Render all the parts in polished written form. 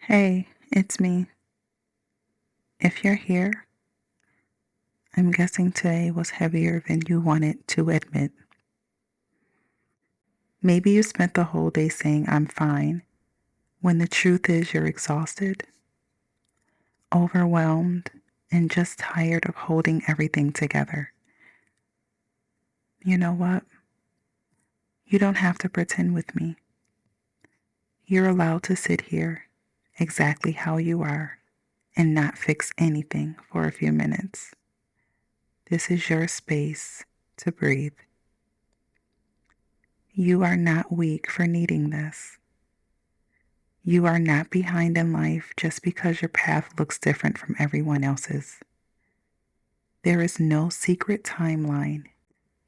Hey, it's me. If you're here, I'm guessing today was heavier than you wanted to admit. Maybe you spent the whole day saying, I'm fine, when the truth is you're exhausted, overwhelmed, and just tired of holding everything together. You know what? You don't have to pretend with me. You're allowed to sit here exactly how you are and not fix anything for a few minutes. This is your space to breathe. You are not weak for needing this. You are not behind in life just because your path looks different from everyone else's. There is no secret timeline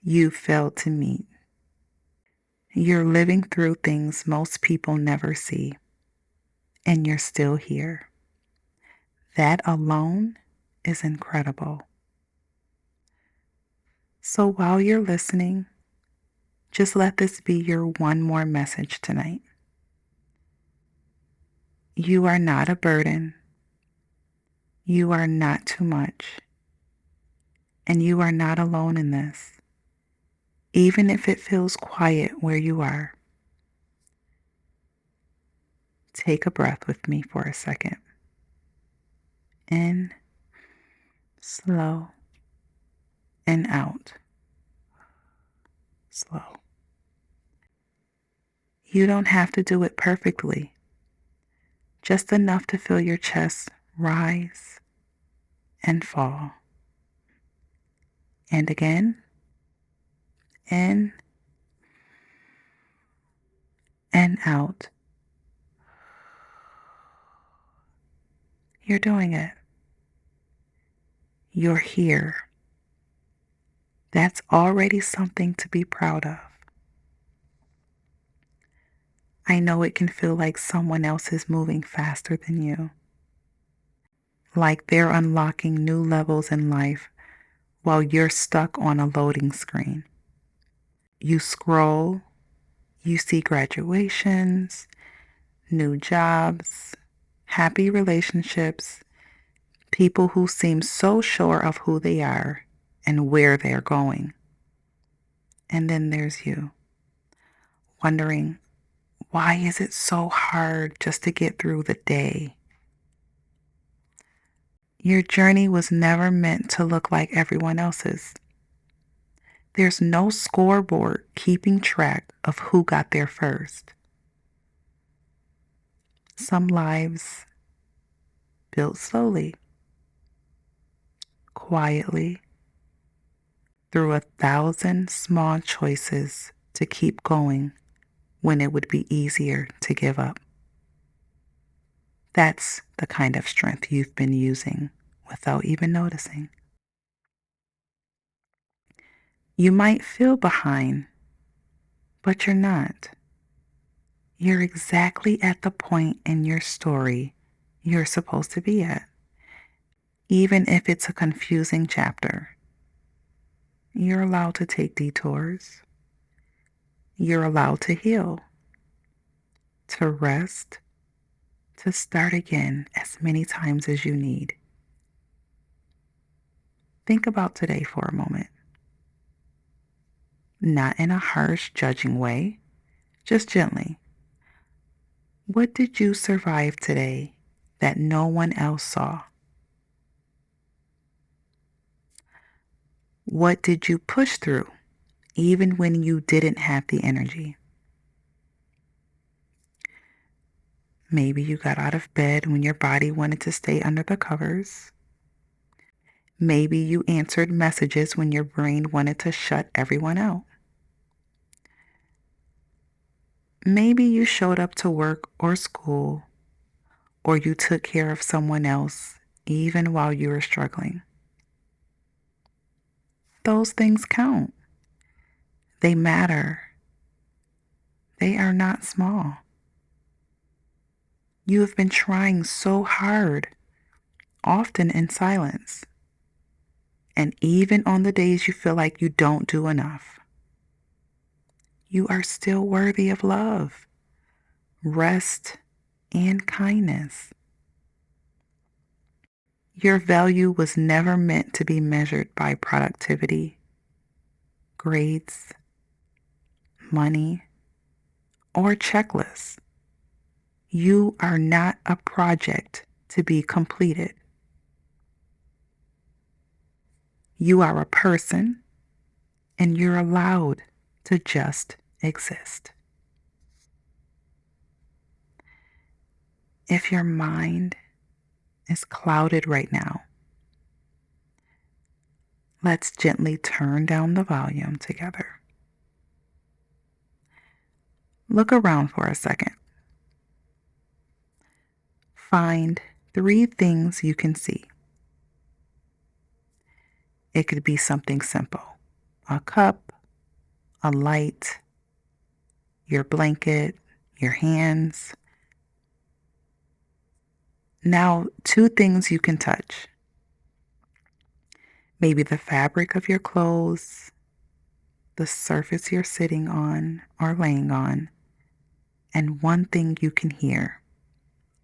you failed to meet. You're living through things most people never see, and you're still here. That alone is incredible. So while you're listening, just let this be your one more message tonight. You are not a burden. You are not too much. And you are not alone in this. Even if it feels quiet where you are, take a breath with me for a second. In, slow, and out, slow. You don't have to do it perfectly, just enough to feel your chest rise and fall. And again, in and out. You're doing it. You're here. That's already something to be proud of. I know it can feel like someone else is moving faster than you, like they're unlocking new levels in life while you're stuck on a loading screen. You scroll, you see graduations, new jobs, happy relationships, people who seem so sure of who they are and where they're going. And then there's you, wondering, why is it so hard just to get through the day? Your journey was never meant to look like everyone else's. There's no scoreboard keeping track of who got there first. Some lives built slowly, quietly, through 1,000 small choices to keep going when it would be easier to give up. That's the kind of strength you've been using without even noticing. You might feel behind, but you're not. You're exactly at the point in your story you're supposed to be at, even if it's a confusing chapter. You're allowed to take detours. You're allowed to heal, to rest, to start again as many times as you need. Think about today for a moment. Not in a harsh, judging way, just gently. What did you survive today that no one else saw? What did you push through, even when you didn't have the energy? Maybe you got out of bed when your body wanted to stay under the covers. Maybe you answered messages when your brain wanted to shut everyone out. Maybe you showed up to work or school, or you took care of someone else even while you were struggling. Those things count. They matter. They are not small. You have been trying so hard, often in silence, and even on the days you feel like you don't do enough. You are still worthy of love, rest, and kindness. Your value was never meant to be measured by productivity, grades, money, or checklists. You are not a project to be completed. You are a person, and you're allowed to just exist. If your mind is clouded right now, let's gently turn down the volume together. Look around for a second. Find 3 things you can see. It could be something simple: a cup, a light, your blanket, your hands. Now, 2 things you can touch. Maybe the fabric of your clothes, the surface you're sitting on or laying on, and 1 thing you can hear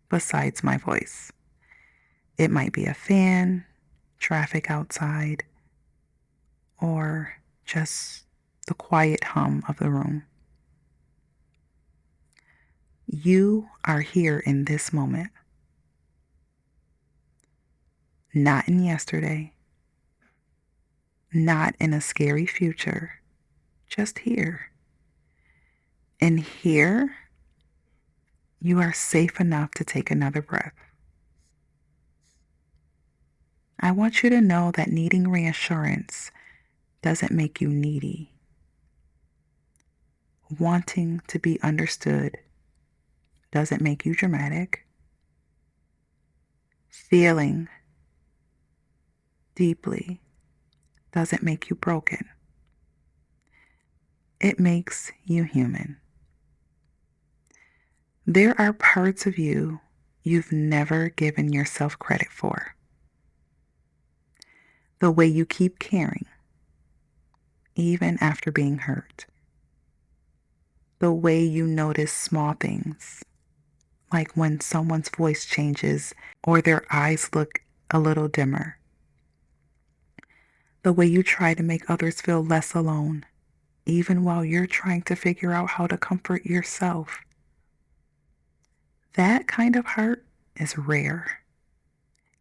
besides my voice. It might be a fan, traffic outside, or just the quiet hum of the room. You are here in this moment, not in yesterday, not in a scary future, just here. And here, you are safe enough to take another breath. I want you to know that needing reassurance doesn't make you needy. Wanting to be understood doesn't make you dramatic. Feeling deeply doesn't make you broken. It makes you human. There are parts of you you've never given yourself credit for. The way you keep caring, even after being hurt. The way you notice small things, like when someone's voice changes or their eyes look a little dimmer. The way you try to make others feel less alone, even while you're trying to figure out how to comfort yourself. That kind of hurt is rare.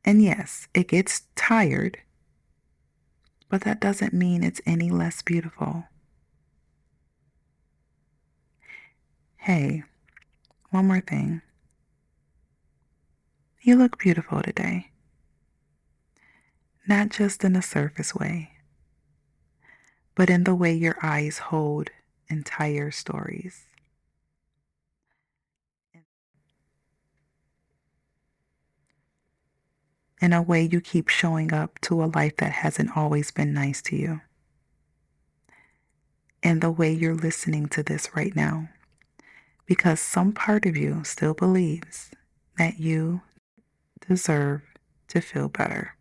And yes, it gets tired, but that doesn't mean it's any less beautiful. Hey, one more thing. You look beautiful today. Not just in a surface way, but in the way your eyes hold entire stories. In a way you keep showing up to a life that hasn't always been nice to you. In the way you're listening to this right now, because some part of you still believes that you deserve to feel better.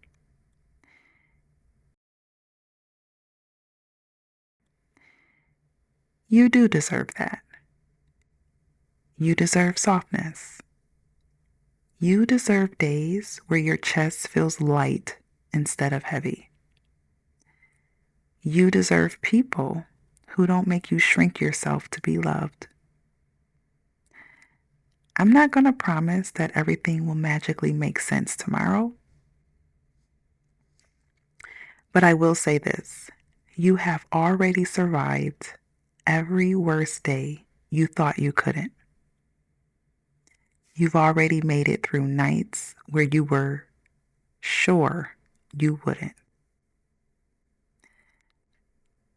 You do deserve that. You deserve softness. You deserve days where your chest feels light instead of heavy. You deserve people who don't make you shrink yourself to be loved. I'm not going to promise that everything will magically make sense tomorrow, but I will say this: you have already survived every worst day you thought you couldn't. You've already made it through nights where you were sure you wouldn't.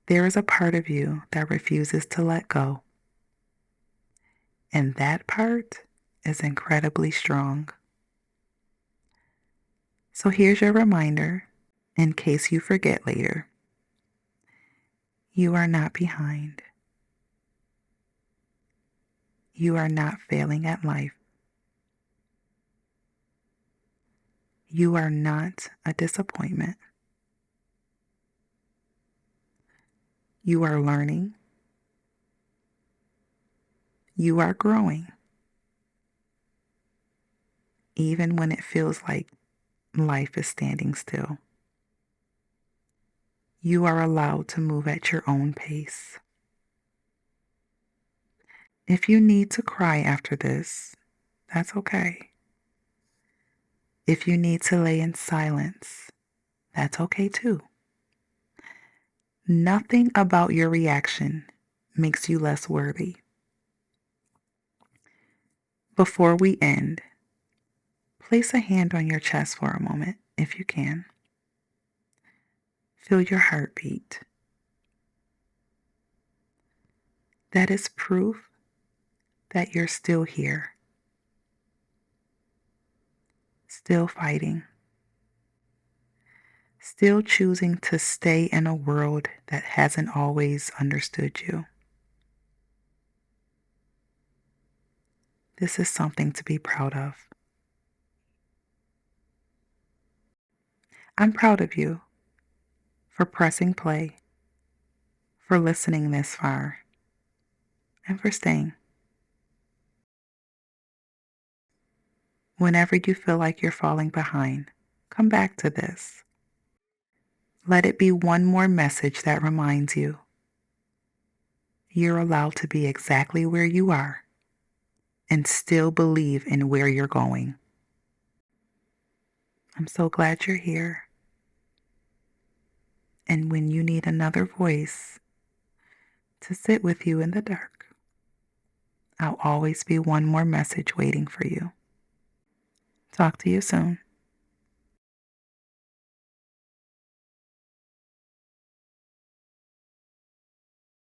There is a part of you that refuses to let go, and that part is incredibly strong. So here's your reminder in case you forget later. You are not behind. You are not failing at life. You are not a disappointment. You are learning. You are growing. even when it feels like life is standing still. You are allowed to move at your own pace. If you need to cry after this, that's okay. If you need to lay in silence, that's okay too. Nothing about your reaction makes you less worthy. Before we end, place a hand on your chest for a moment, if you can. Feel your heartbeat. That is proof that you're still here, still fighting, still choosing to stay in a world that hasn't always understood you. This is something to be proud of. I'm proud of you for pressing play, for listening this far, and for staying. Whenever you feel like you're falling behind, come back to this. Let it be one more message that reminds you you're allowed to be exactly where you are and still believe in where you're going. I'm so glad you're here. And when you need another voice to sit with you in the dark, I'll always be one more message waiting for you. Talk to you soon.